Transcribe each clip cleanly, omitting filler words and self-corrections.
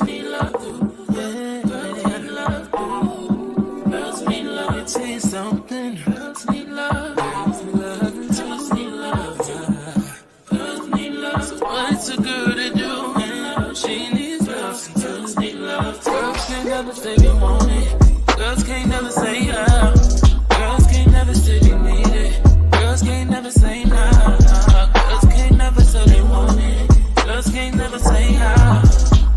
Girls need love too. Yeah, girls need love too. Girls need love. Let me tell you something. Girls need love. Girls need love too. Girls need love too. Girls need love. So what's a girl to do? Yeah, she needs love. And girls need love too. Girls can't never say they want it. Girls can't never say yeah. Girls can't never say they need it. Girls can't never say nah. Girls can't never say they want it. Girls can't never say nah.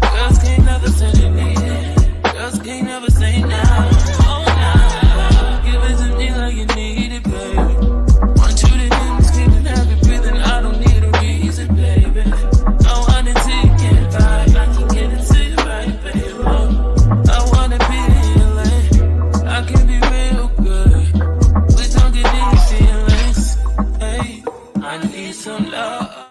Girls can't never say they need it. Girls can't never say nah. Oh nah. Give it to me like you need it, baby. Want you to hear me screaming, have it breathing. I don't need a reason, baby. I want it till you get right. I can get it to you right, baby. I wanna be healing. I can be real good. We don't get any feelings. Hey, I need some love.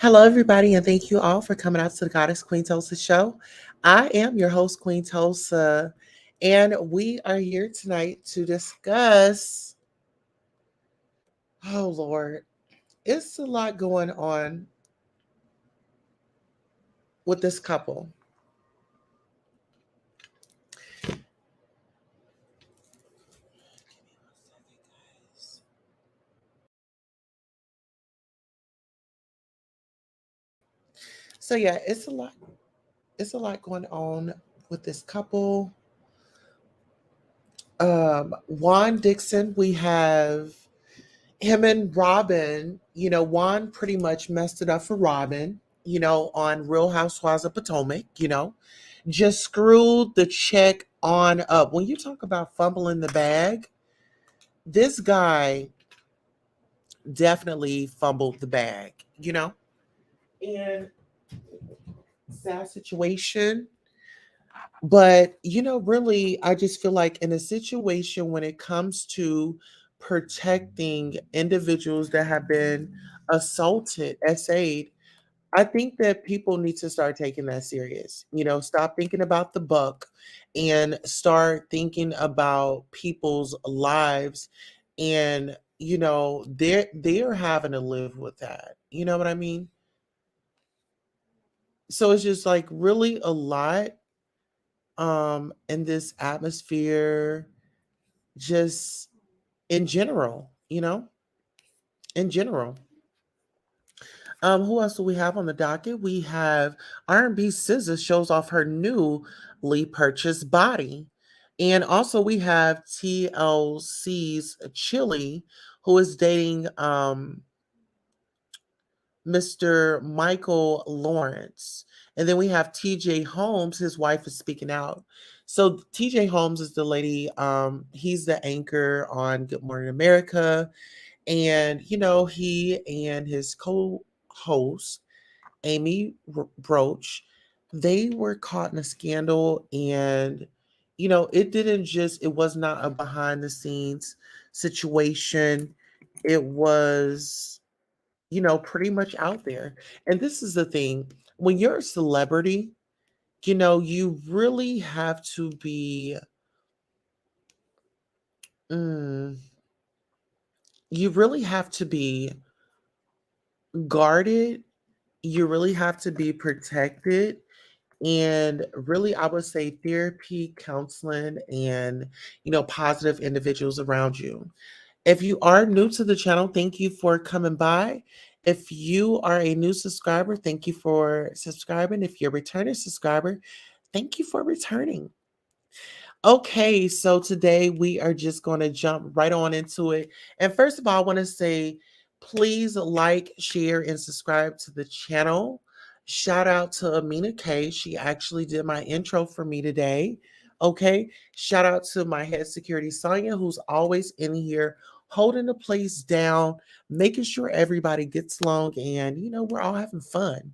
Hello, everybody, and thank you all for coming out to the Goddess Queen Tulsa show. I am your host, Queen Tulsa, and we are here tonight to discuss. Oh, Lord, it's a lot going on with this couple. So yeah, it's a lot. It's a lot going on with this couple. Juan Dixon, we have him and Robin. Juan pretty much messed it up for Robin. On Real Housewives of Potomac. Just screwed the check on up. When you talk about fumbling the bag, this guy definitely fumbled the bag. And sad situation. But, really, I just feel like in a situation when it comes to protecting individuals that have been assaulted, SA'd, I think that people need to start taking that serious. Stop thinking about the buck and start thinking about people's lives. And, they're having to live with that. You know what I mean? So it's just like really a lot in this atmosphere, just in general, in general. Who else do we have on the docket? We have R&B Scissors shows off her newly purchased body. And also we have TLC's Chilli, who is dating Mr. Michael Lawrence. And then we have TJ Holmes, his wife is speaking out. So TJ Holmes is the lady, he's the anchor on Good Morning America. And, he and his co-host, Amy Roach, they were caught in a scandal. And, it was not a behind the scenes situation. It was, pretty much out there. And this is the thing, when you're a celebrity, you really have to be, mm, you really have to be guarded. You really have to be protected. And really, I would say therapy, counseling, and, positive individuals around you. If you are new to the channel, thank you for coming by. If you are a new subscriber, thank you for subscribing. If you're a returning subscriber, thank you for returning. Okay, so today we are just going to jump right on into it. And first of all, I want to say please like, share, and subscribe to the channel. Shout out to Amina K. She actually did my intro for me today. Okay, shout out to my head security, Sonia, who's always in here holding the place down, making sure everybody gets along, and we're all having fun.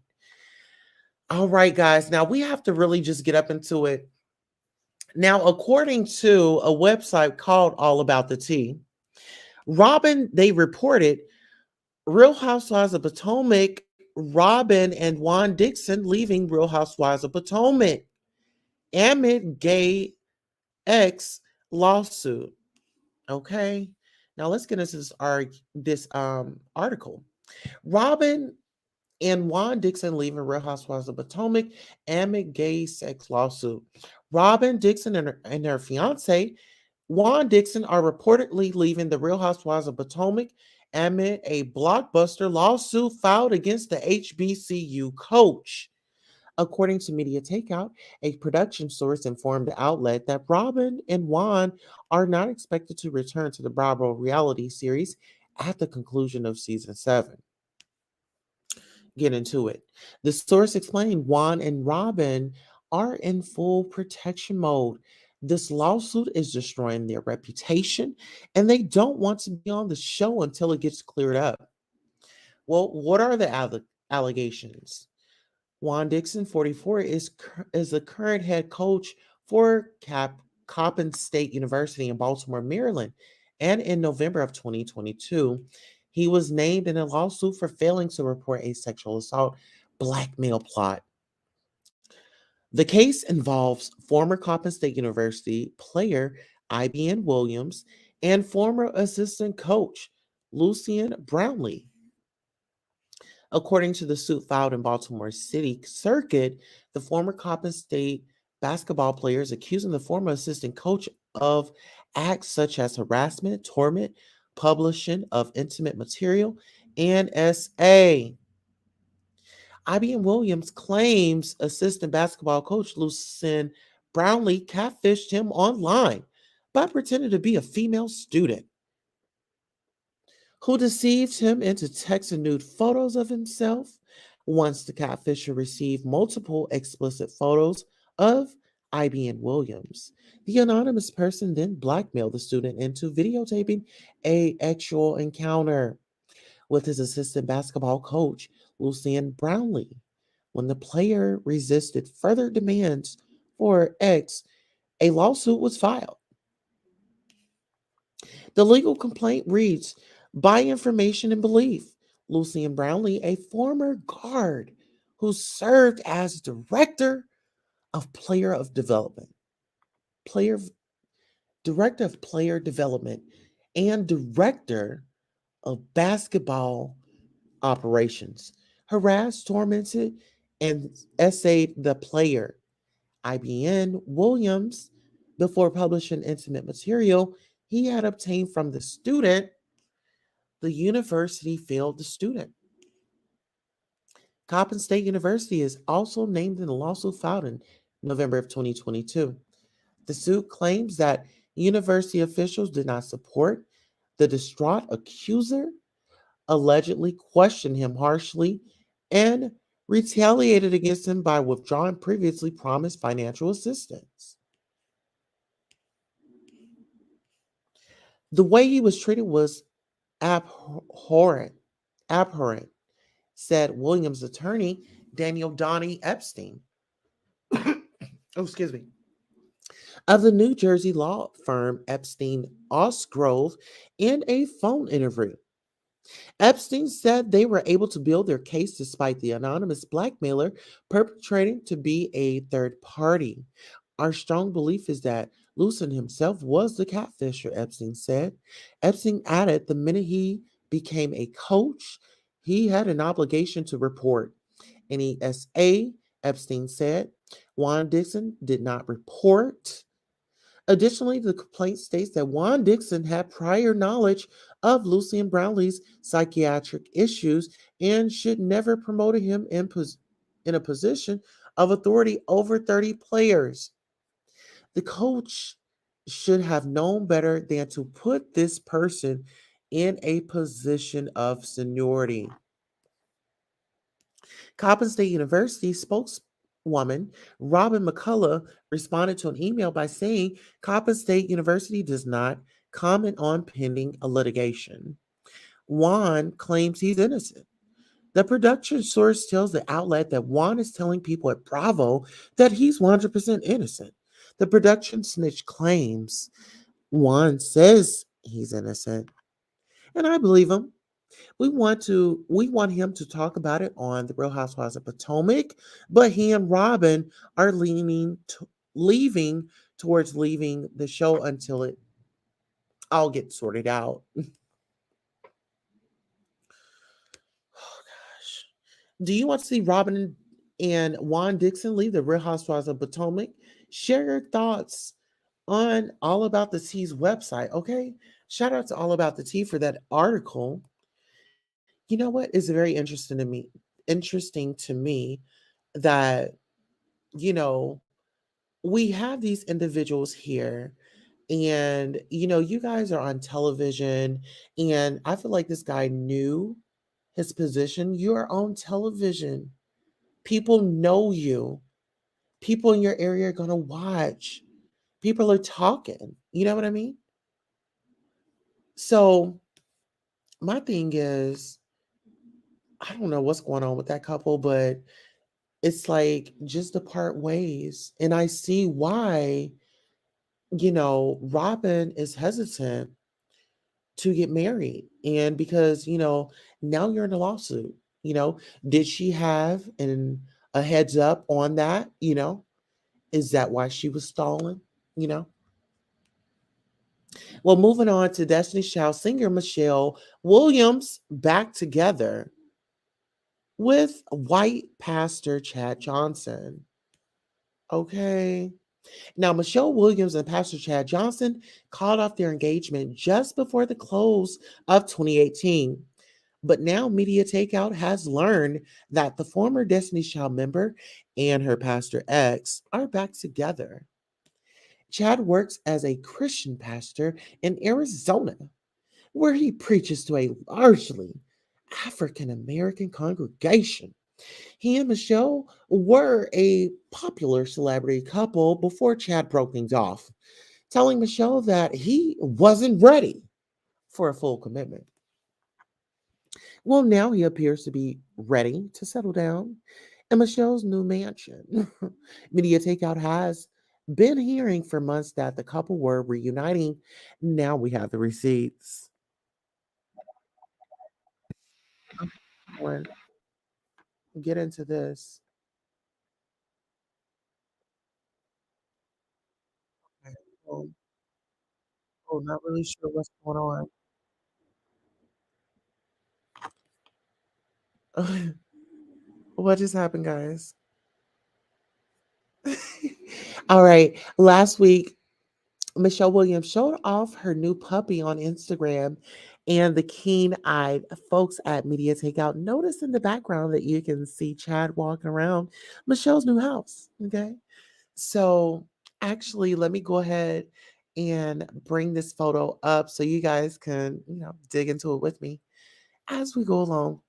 All right, guys, now we have to really just get up into it. Now, according to a website called All About the Tea, Robin, they reported Real Housewives of Potomac, Robin and Juan Dixon leaving Real Housewives of Potomac amid gay ex lawsuit. Okay, now let's get into this article. Robin and Juan Dixon leaving Real Housewives of Potomac amid gay sex lawsuit. Robin Dixon and her fiance, Juan Dixon, are reportedly leaving the Real Housewives of Potomac amid a blockbuster lawsuit filed against the HBCU coach. According to Media Takeout, a production source informed the outlet that Robin and Juan are not expected to return to the Bravo reality series at the conclusion of season 7. Get into it. The source explained Juan and Robin are in full protection mode. This lawsuit is destroying their reputation, and they don't want to be on the show until it gets cleared up. Well, what are the allegations? Juan Dixon, 44, is the current head coach for Coppin State University in Baltimore, Maryland. And in November of 2022, he was named in a lawsuit for failing to report a sexual assault blackmail plot. The case involves former Coppin State University player IBN Williams and former assistant coach Lucian Brownlee. According to the suit filed in Baltimore City Circuit, the former Coppin State basketball player is accusing the former assistant coach of acts such as harassment, torment, publishing of intimate material, and SA. IBM Williams claims assistant basketball coach Lucian Brownlee catfished him online by pretending to be a female student who deceived him into texting nude photos of himself. Once the catfisher received multiple explicit photos of IBN Williams, the anonymous person then blackmailed the student into videotaping a actual encounter with his assistant basketball coach, Lucian Brownlee. When the player resisted further demands for X, a lawsuit was filed. The legal complaint reads, by information and belief, Lucian Brownlee, a former guard who served as director of player director of player development and director of basketball operations, harassed, tormented, and essayed the player, IBN Williams, before publishing intimate material he had obtained from the student. The university failed the student. Coppin State University is also named in the lawsuit filed in November of 2022. The suit claims that university officials did not support the distraught accuser, allegedly questioned him harshly, and retaliated against him by withdrawing previously promised financial assistance. The way he was treated was abhorrent, abhorrent, said Williams' attorney, Daniel Donnie Epstein. Oh, excuse me. Of the New Jersey law firm Epstein Osgrove in a phone interview. Epstein said they were able to build their case despite the anonymous blackmailer perpetrating to be a third party. Our strong belief is that Lucen himself was the catfisher, Epstein said. Epstein added the minute he became a coach, he had an obligation to report. Any SA, Epstein said. Juan Dixon did not report. Additionally, the complaint states that Juan Dixon had prior knowledge of Lucian Brownlee's psychiatric issues and should never promote him in a position of authority over 30 players. The coach should have known better than to put this person in a position of seniority. Coppin State University spokeswoman Robin McCullough responded to an email by saying Coppin State University does not comment on pending litigation. Juan claims he's innocent. The production source tells the outlet that Juan is telling people at Bravo that he's 100% innocent. The production snitch claims Juan says he's innocent, and I believe him. We want him to talk about it on the Real Housewives of Potomac, but he and Robin are leaving towards leaving the show until it all gets sorted out. Do you want to see Robin and Juan Dixon leave the Real Housewives of Potomac? Share your thoughts on All About the Tea's website, okay? Shout out to All About the Tea for that article. You know what? It's very interesting to me that, you know, we have these individuals here and you guys are on television and I feel like this guy knew his position. You're on television. People know you. People in your area are going to watch. People are talking. You know what I mean? So, my thing is, I don't know what's going on with that couple, but it's like just to part ways. And I see why, Robin is hesitant to get married. And because, now you're in a lawsuit. You know, did she have a heads up on that? Is that why she was stalling? You know? Well, moving on to Destiny's Child singer Michelle Williams back together with white pastor Chad Johnson. Okay. Now, Michelle Williams and Pastor Chad Johnson called off their engagement just before the close of 2018. But now Media Takeout has learned that the former Destiny's Child member and her pastor ex are back together. Chad works as a Christian pastor in Arizona, where he preaches to a largely African American congregation. He and Michelle were a popular celebrity couple before Chad broke things off, telling Michelle that he wasn't ready for a full commitment. Well, now he appears to be ready to settle down in Michelle's new mansion. Media Takeout has been hearing for months that the couple were reuniting. Now we have the receipts. When get into this. Oh, oh, not really sure what's going on. What just happened, guys? All right. Last week, Michelle Williams showed off her new puppy on Instagram, and the keen eyed folks at Media Takeout noticed in the background that you can see Chad walking around Michelle's new house. Okay. So, actually, let me go ahead and bring this photo up so you guys can, dig into it with me as we go along.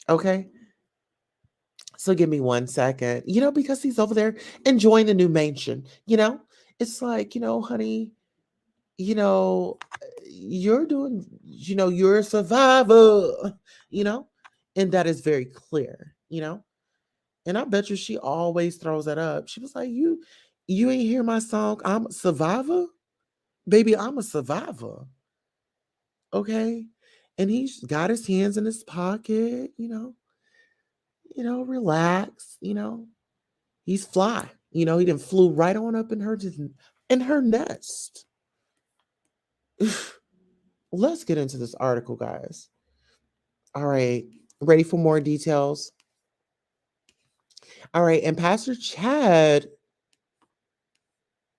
Okay. So give me 1 second, because he's over there enjoying the new mansion, It's like, honey, you're doing, you're a survivor, you know, and that is very clear. And I bet you she always throws that up. She was like, you ain't hear my song, I'm a survivor? Baby, I'm a survivor. Okay. And he's got his hands in his pocket, relax, he's fly. He didn't flew right on up in her nest. Let's get into this article, guys. All right. Ready for more details? All right. And Pastor Chad,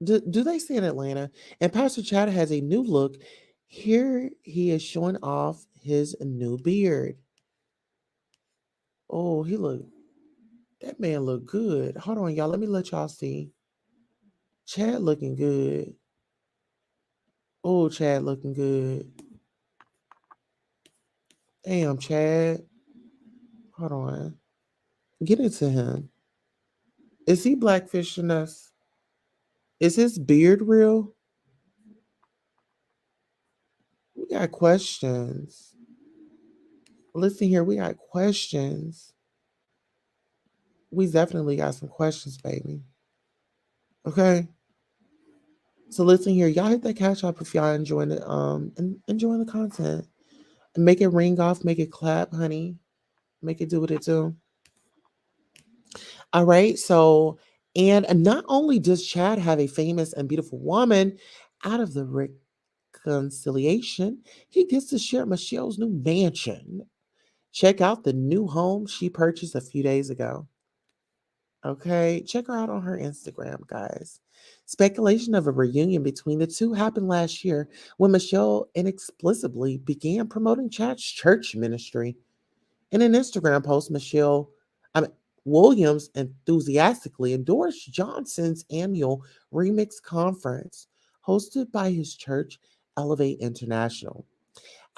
do they say in Atlanta? And Pastor Chad has a new look. Here he is showing off his new beard. Oh, that man look good. Hold on, y'all. Let me let y'all see. Chad looking good. Oh, Chad looking good. Damn, Chad. Hold on. Get into him. Is he blackfishing us? Is his beard real? We got questions. Listen here, we got questions. We definitely got some questions, baby. Okay. So listen here, y'all hit that cash up if y'all enjoying it, and enjoying the content. And make it ring off, make it clap, honey. Make it do what it do. All right. So, and not only does Chad have a famous and beautiful woman out of the reconciliation, he gets to share Michelle's new mansion. Check out the new home she purchased a few days ago. Okay, check her out on her Instagram, guys. Speculation of a reunion between the two happened last year when Michelle inexplicably began promoting Chad's church ministry. In an Instagram post, I mean, Williams enthusiastically endorsed Johnson's annual remix conference hosted by his church, Elevate International.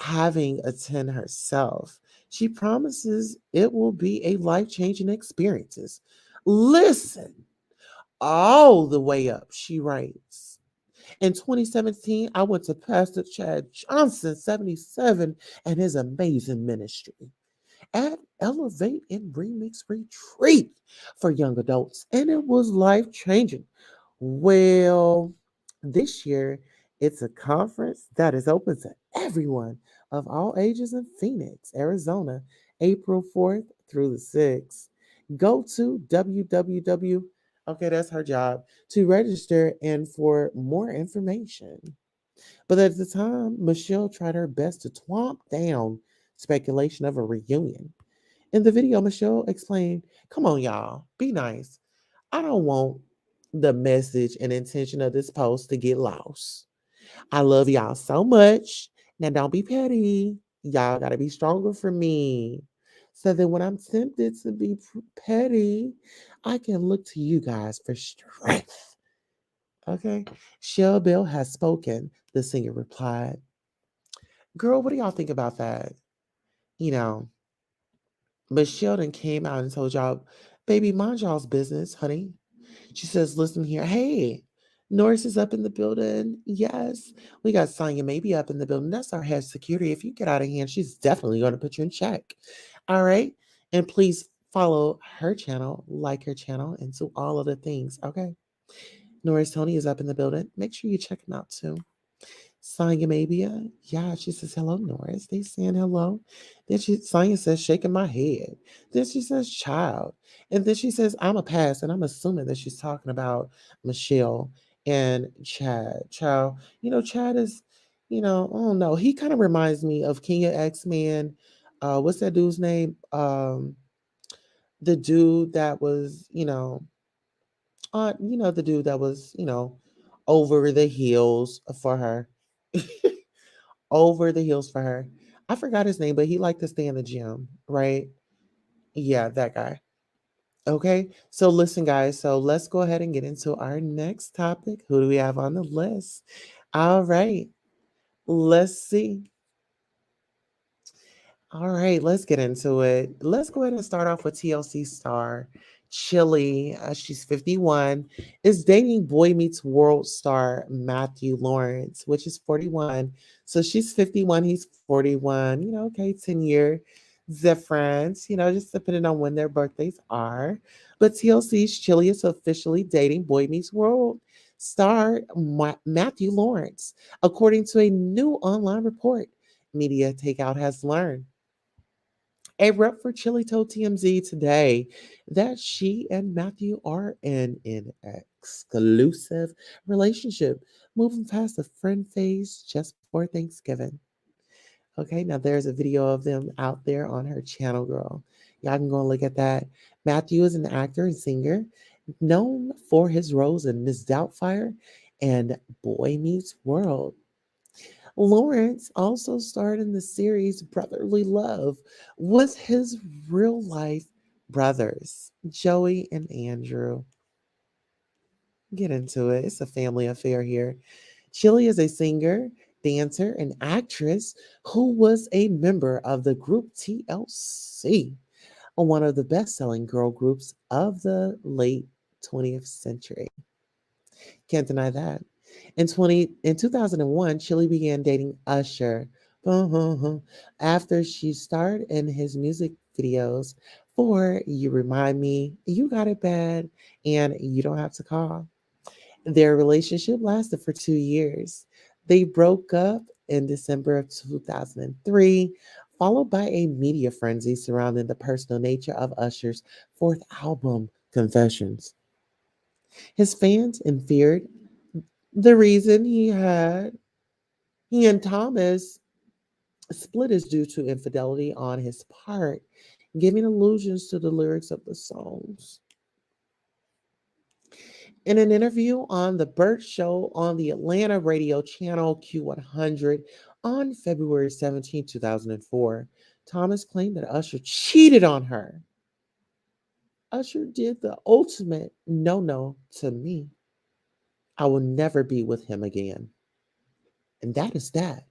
Having attend herself, she promises it will be a life-changing experience. Listen, all the way up, she writes. In 2017, I went to Pastor Chad Johnson, 77, and his amazing ministry at Elevate and Remix Retreat for young adults, and it was life changing. Well, this year it's a conference that is open to everyone of all ages in Phoenix, Arizona, April 4th through the 6th. Go to www. Okay, that's her job to register and for more information. But at the time, Michelle tried her best to twomp down speculation of a reunion. In the video, Michelle explained, "Come on, y'all, be nice. I don't want the message and intention of this post to get lost. I love y'all so much. Now, don't be petty. Y'all got to be stronger for me. So that when I'm tempted to be petty, I can look to you guys for strength." Okay. Shell Bill has spoken, the singer replied. Girl, what do y'all think about that? You know, but Sheldon came out and told y'all, baby, mind y'all's business, honey. She says, listen here. Hey, Norris is up in the building. Yes. We got Sonya maybe up in the building. That's our head security. If you get out of hand, she's definitely going to put you in check. All right. And please follow her channel, like her channel, and do all of the things. Okay. Norris Tony is up in the building. Make sure you check him out too. Sonya Mabia, yeah, she says, hello, Norris. They saying hello. Sonya says, shaking my head. Then she says, child. And then she says, I'm a pass. And I'm assuming that she's talking about Michelle and Chad. Child, Chad is, I don't know. He kind of reminds me of King of X-Men. What's that dude's name? The dude that was, the dude that was, over the heels for her. Over the heels for her. I forgot his name, but he liked to stay in the gym, right? Yeah, that guy. Okay. So listen, guys. So let's go ahead and get into our next topic. Who do we have on the list? All right. Let's see. All right, let's get into it. Let's go ahead and start off with TLC star Chilli. She's 51, is dating Boy Meets World star Matthew Lawrence, which is 41. So she's 51, he's 41. Okay, 10-year difference, just depending on when their birthdays are. But TLC's Chilli is officially dating Boy Meets World star Matthew Lawrence, according to a new online report Media Takeout has learned. A rep for Chili told TMZ today that she and Matthew are in an exclusive relationship, moving past the friend phase just before Thanksgiving. Okay, now there's a video of them out there on her channel, girl. Y'all can go and look at that. Matthew is an actor and singer known for his roles in Miss Doubtfire and Boy Meets World. Lawrence also starred in the series Brotherly Love with his real life brothers, Joey and Andrew. Get into it. It's a family affair here. Chilli is a singer, dancer, and actress who was a member of the group TLC, one of the best selling girl groups of the late 20th century. Can't deny that. In 2001, Chilli began dating Usher. After she starred in his music videos for You Remind Me, You Got It Bad, and You Don't Have to Call. Their relationship lasted for 2 years. They broke up in December of 2003, followed by a media frenzy surrounding the personal nature of Usher's fourth album, Confessions. His fans feared the reason he and Thomas Split is due to infidelity on his part, giving allusions to the lyrics of the songs. In an interview on The Burt Show on the Atlanta radio channel Q100 on February 17, 2004, Thomas claimed that Usher cheated on her. Usher did the ultimate no no to me. I will never be with him again. And that is that.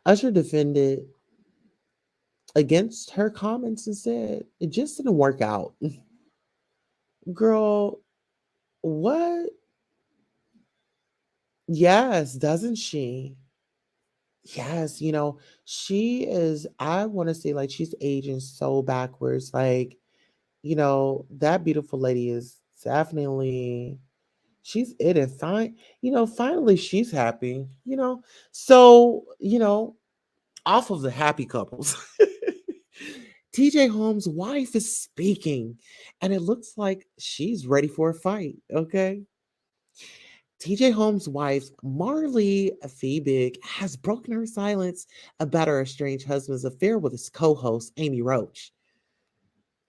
Usher defended against her comments and said, it just didn't work out. Girl, what? Yes, doesn't she? Yes, she is, I want to say, like, she's aging so backwards. Like, that beautiful lady is definitely, she's it and fine. Finally she's happy, So, off of the happy couples, TJ Holmes' wife is speaking, and it looks like she's ready for a fight. Okay. TJ Holmes' wife, Marilee Fiebig, has broken her silence about her estranged husband's affair with his co host, Amy Robach.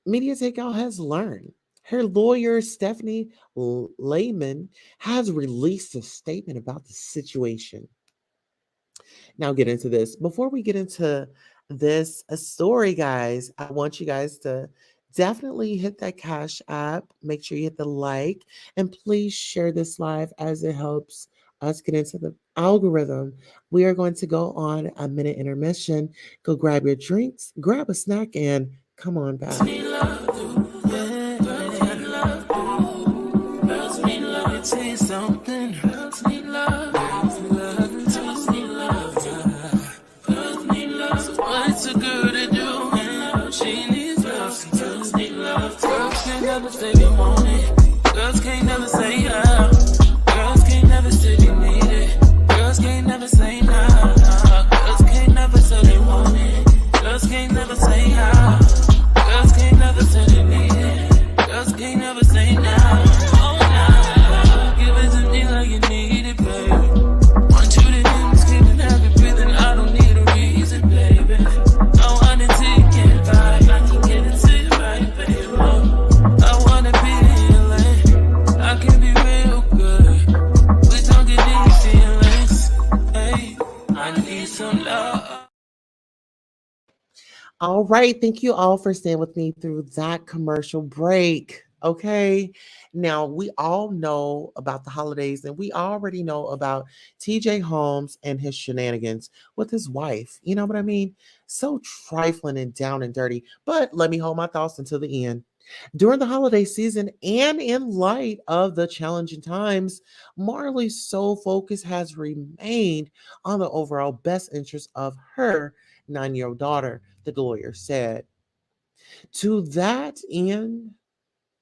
Media Takeout has learned. Her lawyer, Stephanie Lehman, has released a statement about the situation. Now, get into this. Before we get into this story, guys, I want you guys to definitely hit that Cash App. Make sure you hit the like, and please share this live as it helps us get into the algorithm. We are going to go on a minute intermission. Go grab your drinks, grab a snack, and come on back. Something else need love, what's a girl to do? She needs love, some girls need love. Girls can't never say they want it. Girls can't never say how. Girls can't never say they need it. Girls can't never say nah. Girls can't never say they want it. Girls can't never say how. Girls can't never say they need it. Girls can't never say nah. Oh nah, give it to me like you need it, baby. Want you to hear me screaming, have you breathing? I don't need a reason, baby. I want it till you get right. I can get it to you right, baby. I wanna be healing. I can be real good. We don't get any feelings. Hey, I need some love. All right. Thank you all for staying with me through that commercial break. Okay. Now, we all know about the holidays, and we already know about TJ Holmes and his shenanigans with his wife. You know what I mean? So trifling and down and dirty. But let me hold my thoughts until the end. During the holiday season and in light of the challenging times, Marley's sole focus has remained on the overall best interest of her 9-year-old daughter, the lawyer said. To that end,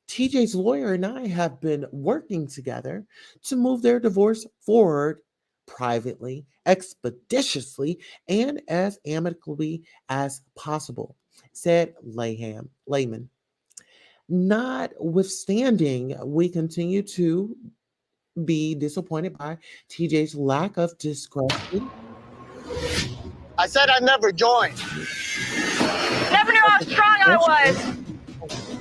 TJ's lawyer and I have been working together to move their divorce forward privately, expeditiously, and as amicably as possible, said Lehman. Notwithstanding, we continue to be disappointed by TJ's lack of discretion. I said I'd never join. Never knew how strong I was.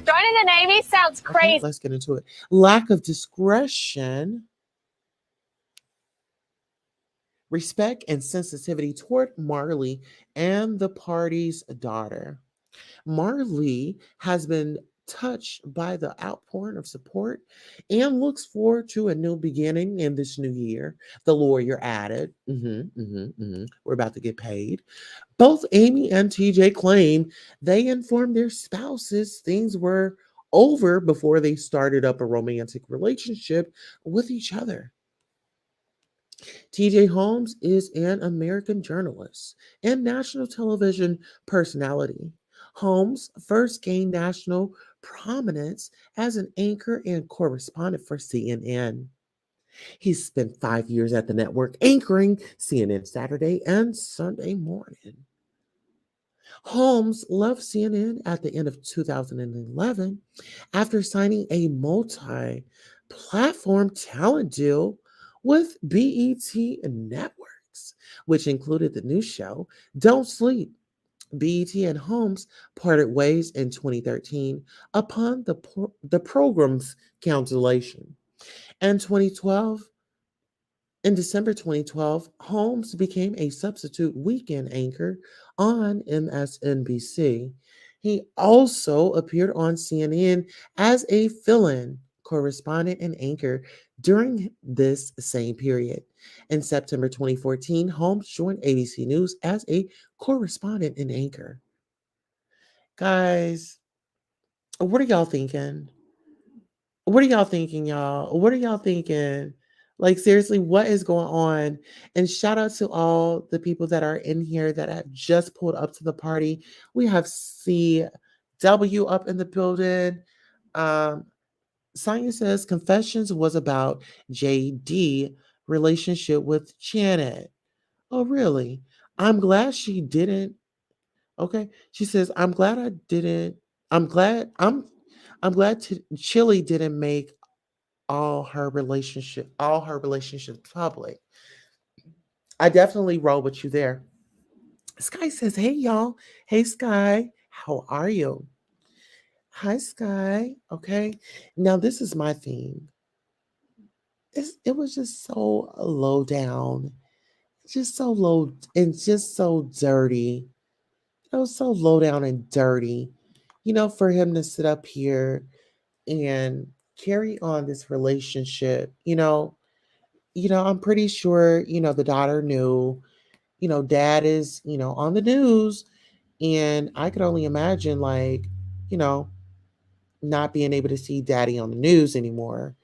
Joining the Navy sounds crazy. Okay, let's get into it. Lack of discretion, respect, and sensitivity toward Marilee and the party's daughter. Marilee has been touched by the outpouring of support and looks forward to a new beginning in this new year. The lawyer added, we're about to get paid. Both Amy and TJ claim they informed their spouses things were over before they started up a romantic relationship with each other. TJ Holmes is an American journalist and national television personality. Holmes first gained national prominence as an anchor and correspondent for CNN. He spent 5 years at the network anchoring CNN Saturday and Sunday morning. Holmes left CNN at the end of 2011 after signing a multi-platform talent deal with BET Networks. projects, which included the new show Don't Sleep. BET and Holmes parted ways in 2013 upon the program's cancellation. In 2012, in December 2012, Holmes became a substitute weekend anchor on MSNBC. He also appeared on CNN as a fill-in correspondent and anchor during this same period. In September 2014, Holmes joined ABC News as a correspondent and anchor. Guys, what are y'all thinking? What are y'all thinking, y'all? What are y'all thinking? Like, seriously, what is going on? And shout out to all the people that are in here that have just pulled up to the party. We have CW up in the building. Um, Sonia says Confessions was about JD relationship with Janet. Oh, really? I'm glad she didn't. Okay. She says, I'm glad I didn't. I'm glad Chilli didn't make all her relationships public. I definitely roll with you there. Sky says, hey y'all. Hey Sky, how are you? Hi Sky. Okay. Now this is my theme. It was just so low down. Just so low and just so dirty. It was so low down and dirty. For him to sit up here and carry on this relationship, I'm pretty sure, the daughter knew, dad is, on the news. And I could only imagine, like, you know, not being able to see daddy on the news anymore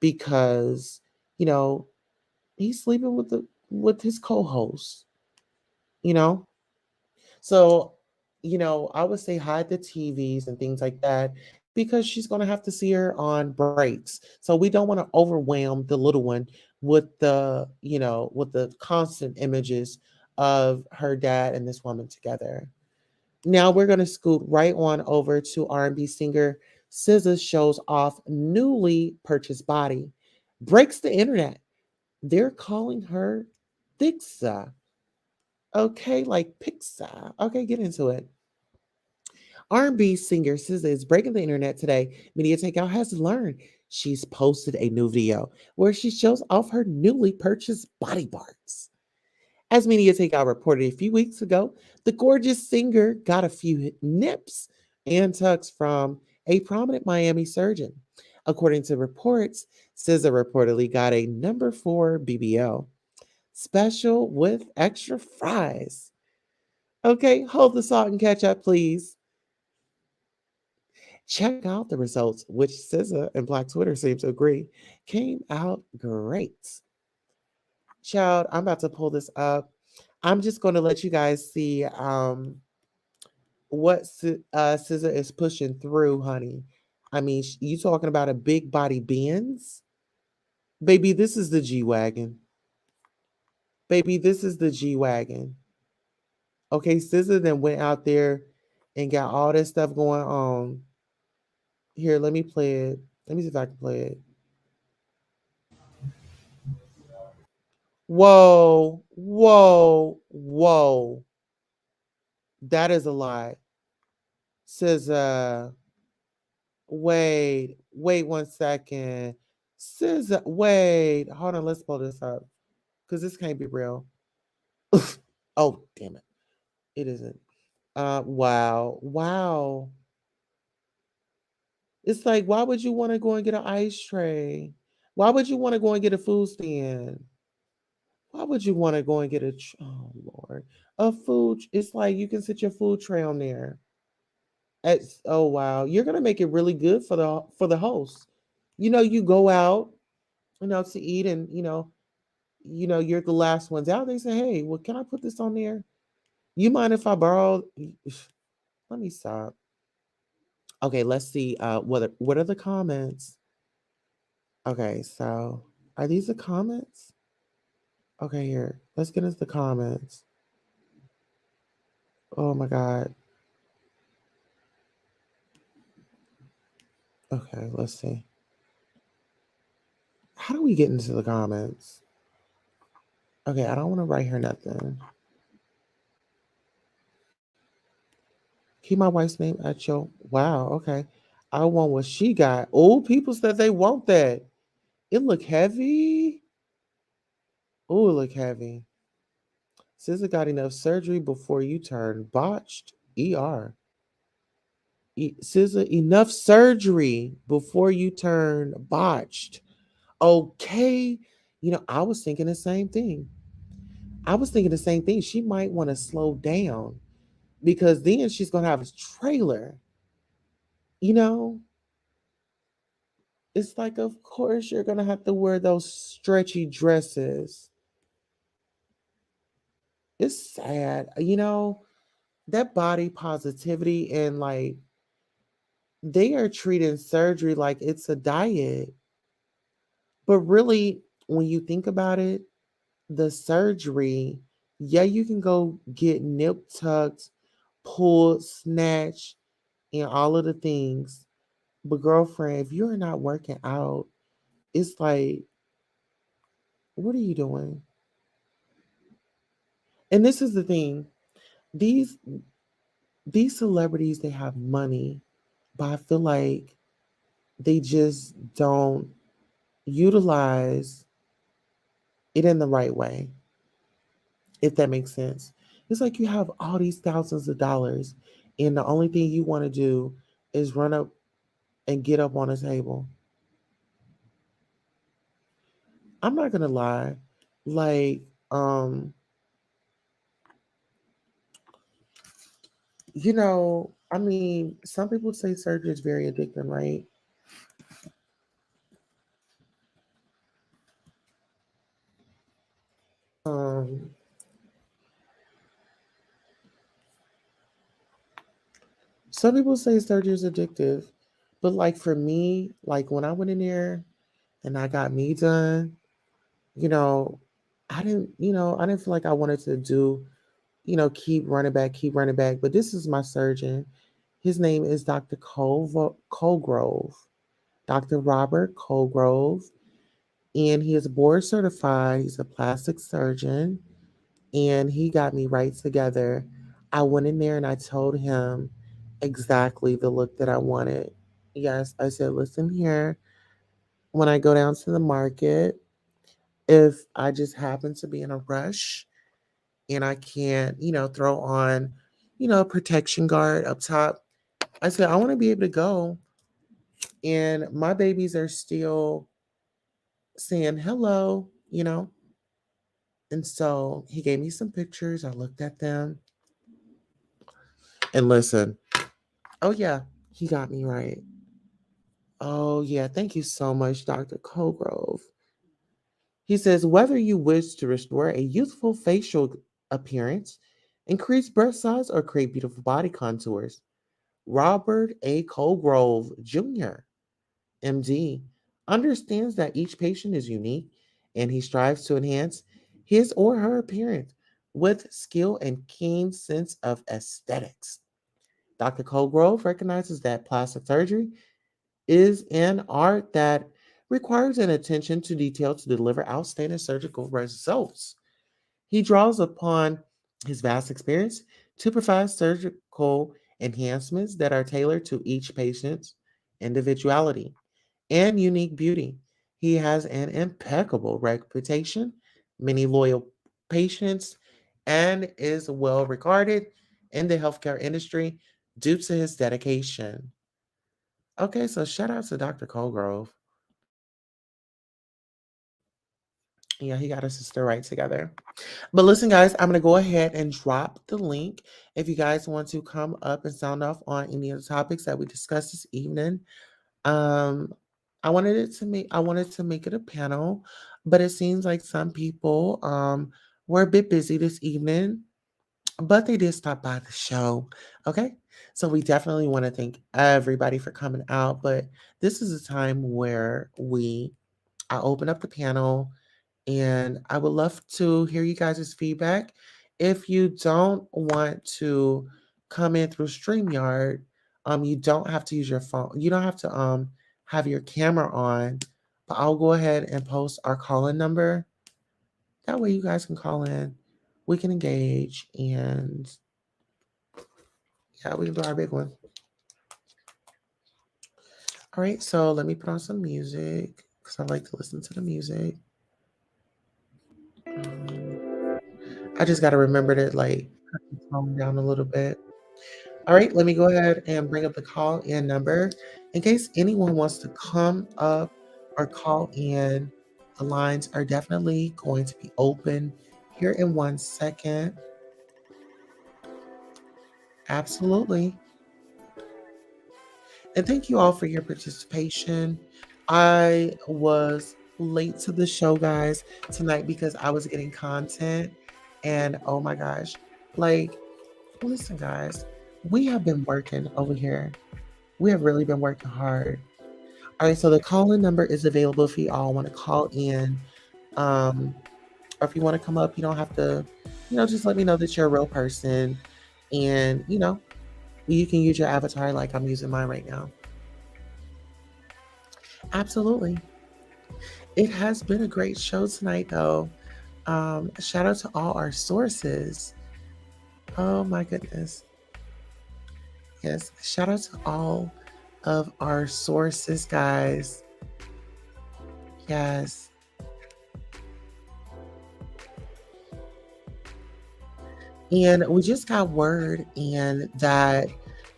because, you know, he's sleeping with his co-host, you know? So, I would say hide the TVs and things like that because she's going to have to see her on breaks. So we don't want to overwhelm the little one with the constant images of her dad and this woman together. Now we're going to scoot right on over to R&B singer SZA shows off newly purchased body, breaks the internet. They're calling her Thixa. Okay, like Pixar. Okay, get into it. R&B singer SZA is breaking the internet today. Media Takeout has learned she's posted a new video where she shows off her newly purchased body parts. As Media Takeout reported a few weeks ago, the gorgeous singer got a few nips and tucks from a prominent Miami surgeon. According to reports, SZA reportedly got a number 4 BBL, special with extra fries. Okay, hold the salt and ketchup, please. Check out the results, which SZA and Black Twitter seem to agree came out great. Child, I'm about to pull this up. I'm just going to let you guys see what SZA is pushing through, honey. I mean, you talking about a big body Benz? Baby, this is the G-Wagon. Baby, this is the G-Wagon. Okay, SZA then went out there and got all this stuff going on. Here, let me play it. Let me see if I can play it. Whoa, whoa, whoa. That is a lie. Says, wait 1 second. Says, wait, hold on, let's pull this up. Because this can't be real. Oh, damn it. It isn't. Wow. It's like, why would you want to go and get an ice tray? Why would you want to go and get a food stand? Why would you want to go and get oh Lord, a food? It's like you can sit your food tray on there. Oh wow, you're gonna make it really good for the host. You go out, to eat, and you're the last ones out. They say, hey, well, can I put this on there? You mind if I borrow? Let me stop. Okay, let's see. What are the comments? Okay, so are these the comments? Okay, here. Let's get into the comments. Oh my god. Okay, let's see. How do we get into the comments? Okay, I don't want to write her nothing. Keep my wife's name at your. Wow, okay. I want what she got. Oh, people said they want that. It look heavy. Oh, it look heavy. Sister got enough surgery before you turn botched. ER. Scissor, enough surgery before you turn botched. Okay. I was thinking the same thing. She might want to slow down because then she's going to have a trailer. You know, it's like, of course, you're going to have to wear those stretchy dresses. It's sad. That body positivity and like they are treating surgery like it's a diet. But really, when you think about it, the surgery, yeah, you can go get nip tucked, pulled, snatched, and all of the things. But girlfriend, if you're not working out, it's like, what are you doing? And this is the thing. These these celebrities, they have money, but I feel like they just don't utilize it in the right way, if that makes sense. It's like you have all these thousands of dollars, and the only thing you want to do is run up and get up on a table. I'm not gonna lie, like, I mean, some people say surgery is very addicting, right? Um, some people say surgery is addictive, but like for me, like when I went in there and I got me done, you know, I didn't feel like I wanted to do, keep running back. But this is my surgeon. His name is Dr. Colgrove, Dr. Robert Colgrove, and he is board certified. He's a plastic surgeon, and he got me right together. I went in there and I told him exactly the look that I wanted. Yes, I said, listen here, when I go down to the market, if I just happen to be in a rush and I can't, throw on, a protection guard up top, I said, I want to be able to go. And my babies are still saying hello. And so he gave me some pictures. I looked at them and listen. Oh, yeah, he got me right. Oh, yeah. Thank you so much, Dr. Colgrove. He says, whether you wish to restore a youthful facial appearance, increase breast size, or create beautiful body contours, Robert A. Colgrove Jr., MD, understands that each patient is unique and he strives to enhance his or her appearance with skill and keen sense of aesthetics. Dr. Colgrove recognizes that plastic surgery is an art that requires an attention to detail to deliver outstanding surgical results. He draws upon his vast experience to provide surgical enhancements that are tailored to each patient's individuality and unique beauty. He has an impeccable reputation, many loyal patients, and is well regarded in the healthcare industry due to his dedication. Okay, so shout out to Dr. Colgrove. Yeah, he got his sister right together. But listen, guys, I'm going to go ahead and drop the link if you guys want to come up and sound off on any of the topics that we discussed this evening. Um, I wanted to make it a panel, but it seems like some people were a bit busy this evening, but they did stop by the show. Okay. So we definitely want to thank everybody for coming out. But this is a time where I open up the panel and I would love to hear you guys' feedback. If you don't want to come in through StreamYard, you don't have to use your phone. You don't have to have your camera on, but I'll go ahead and post our call-in number. That way you guys can call in, we can engage, and yeah, we can do our big one. All right, so let me put on some music because I like to listen to the music. I just got to remember to like cut the tone down a little bit. All right, let me go ahead and bring up the call in number in case anyone wants to come up or call in. The lines are definitely going to be open here in 1 second. Absolutely. And thank you all for your participation. I was late to the show, guys, tonight because I was getting content. And oh my gosh, like, listen, guys, we have been working over here. We have really been working hard. All right, so the call-in number is available if you all want to call in. Or if you want to come up, you don't have to, just let me know that you're a real person. And, you can use your avatar like I'm using mine right now. Absolutely. It has been a great show tonight, though. Shout out to all our sources. Oh my goodness. Yes, shout out to all of our sources, guys. Yes. And we just got word that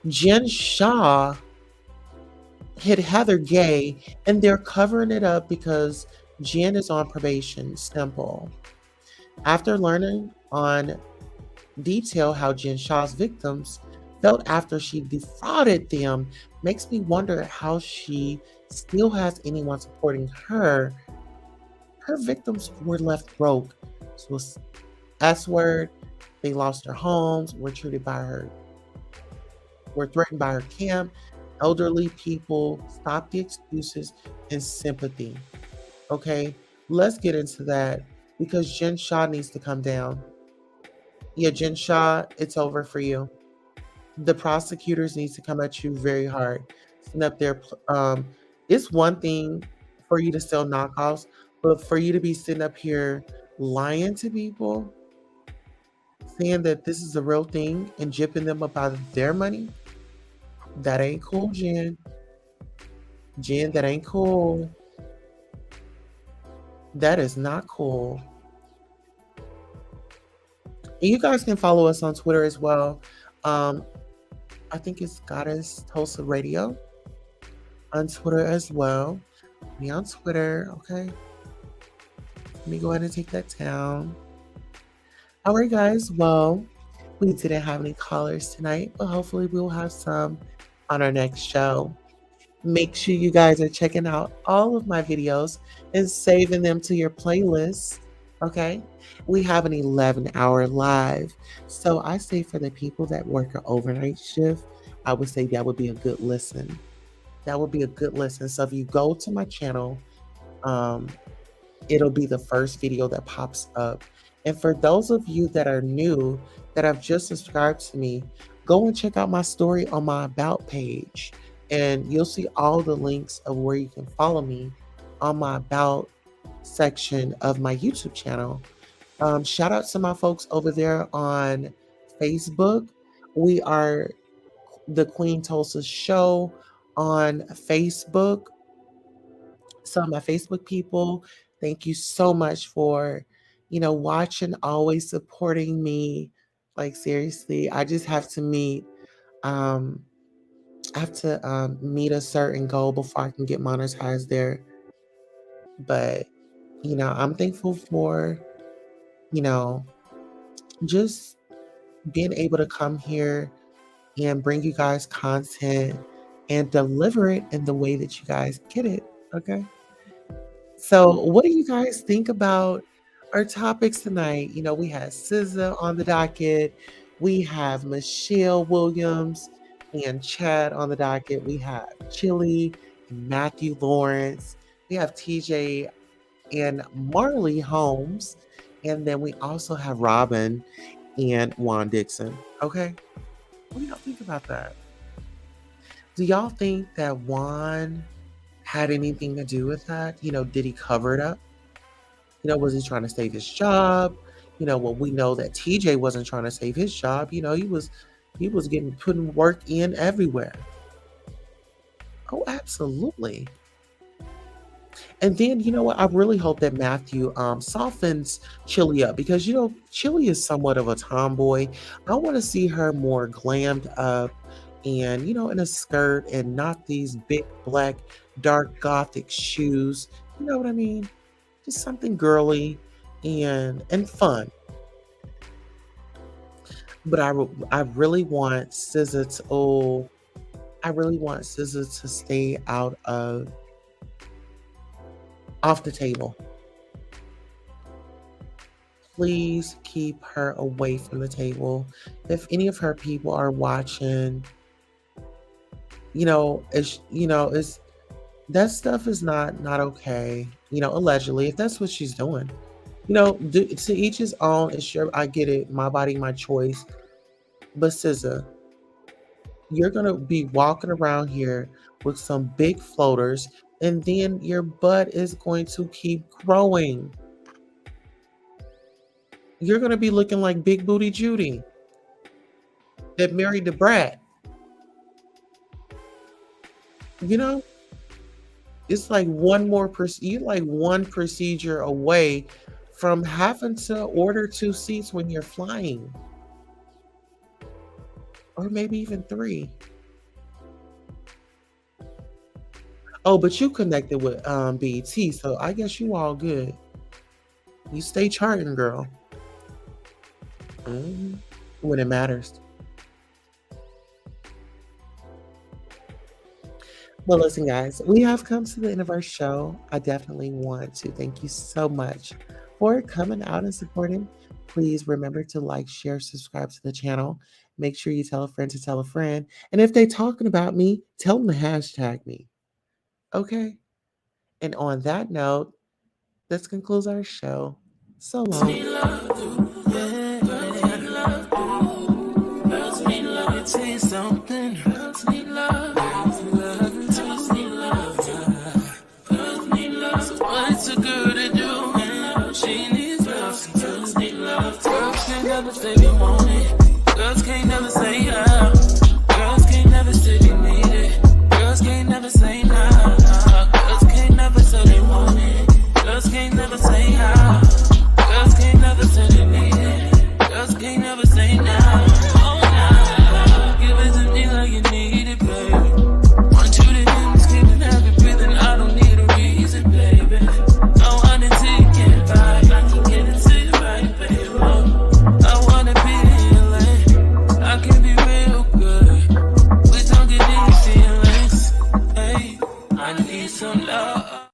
Jen Shaw hit Heather gay, and they're covering it up because Jen is on probation. Simple. After learning on detail how Jen Shaw's victims felt after she defrauded them, makes me wonder how she still has anyone supporting her. Her victims were left broke. So S word, they lost their homes, were threatened by her camp. Elderly people, stop the excuses and sympathy. Okay, let's get into that because Jen Shaw needs to come down. Yeah, Jen Shaw, it's over for you. The prosecutors need to come at you very hard. Send up their, it's one thing for you to sell knockoffs, but for you to be sitting up here lying to people, saying that this is a real thing and gypping them about their money, that ain't cool, Jen. Jen, that ain't cool. That is not cool. And you guys can follow us on Twitter as well. I think it's Goddess Tulsa Radio on Twitter as well. Me on Twitter, okay? Let me go ahead and take that down. All right, guys. Well, we didn't have any callers tonight, but hopefully we'll have some on our next show. Make sure you guys are checking out all of my videos and saving them to your playlist, okay? We have an 11-hour live. So I say for the people that work an overnight shift, I would say that would be a good listen. That would be a good listen. So if you go to my channel, it'll be the first video that pops up. And for those of you that are new, that have just subscribed to me, go and check out my story on my About page. And you'll see all the links of where you can follow me on my About section of my YouTube channel. Shout out to my folks over there on Facebook. We are the Queen Tulsa Show on Facebook. So my Facebook people, thank you so much for, watching, always supporting me. Like seriously, I just have to meet meet a certain goal before I can get monetized there. But, I'm thankful for, just being able to come here and bring you guys content and deliver it in the way that you guys get it. Okay. So what do you guys think about our topics tonight? We had SZA on the docket. We have Michelle Williams and Chad on the docket. We have Chilli and Matthew Lawrence. We have TJ and Marilee Holmes. And then we also have Robin and Juan Dixon. Okay. What do y'all think about that? Do y'all think that Juan had anything to do with that? Did he cover it up? Was he trying to save his job? Well, we know that TJ wasn't trying to save his job. He was getting putting work in everywhere. Oh, absolutely. And then, you know what? I really hope that Matthew softens Chilli up because, Chilli is somewhat of a tomboy. I want to see her more glammed up and, in a skirt and not these big black dark gothic shoes. You know what I mean? Just something girly and fun. But I really want SZA to stay out of off the table. Please keep her away from the table. If any of her people are watching, it's that stuff is not okay. Allegedly, if that's what she's doing. To each his own. It's sure I get it. My body, my choice. But SZA, you're gonna be walking around here with some big floaters, and then your butt is going to keep growing. You're gonna be looking like Big Booty Judy that married the brat. It's like you're like one procedure away from having to order 2 seats when you're flying. Or maybe even 3. Oh, but you connected with BT, so I guess you all good. You stay charting, girl. When it matters. Well, listen, guys, we have come to the end of our show. I definitely want to thank you so much for coming out and supporting. Please remember to like, share, subscribe to the channel. Make sure you tell a friend to tell a friend. And if they're talking about me, tell them to hashtag me. Okay? And on that note, this concludes our show. So long. What's a girl to do? She needs love. Girls need love. Girls can't never say they want it. Girls can't never say how. Girls can't never say they need it. Girls can't never say nah. Girls can't never say they want it. Girls can't never say how. Girls can't never say they need it. Girls can't never say nah. Oh nah. Give it to me like you need it, baby. Want you to hear me screaming, have it breathing. I don't need a reason, baby. I want it till you get right. I can get it to you right, baby. I wanna be healing. I can be real good. We don't get these feelings. Hey, I need some love.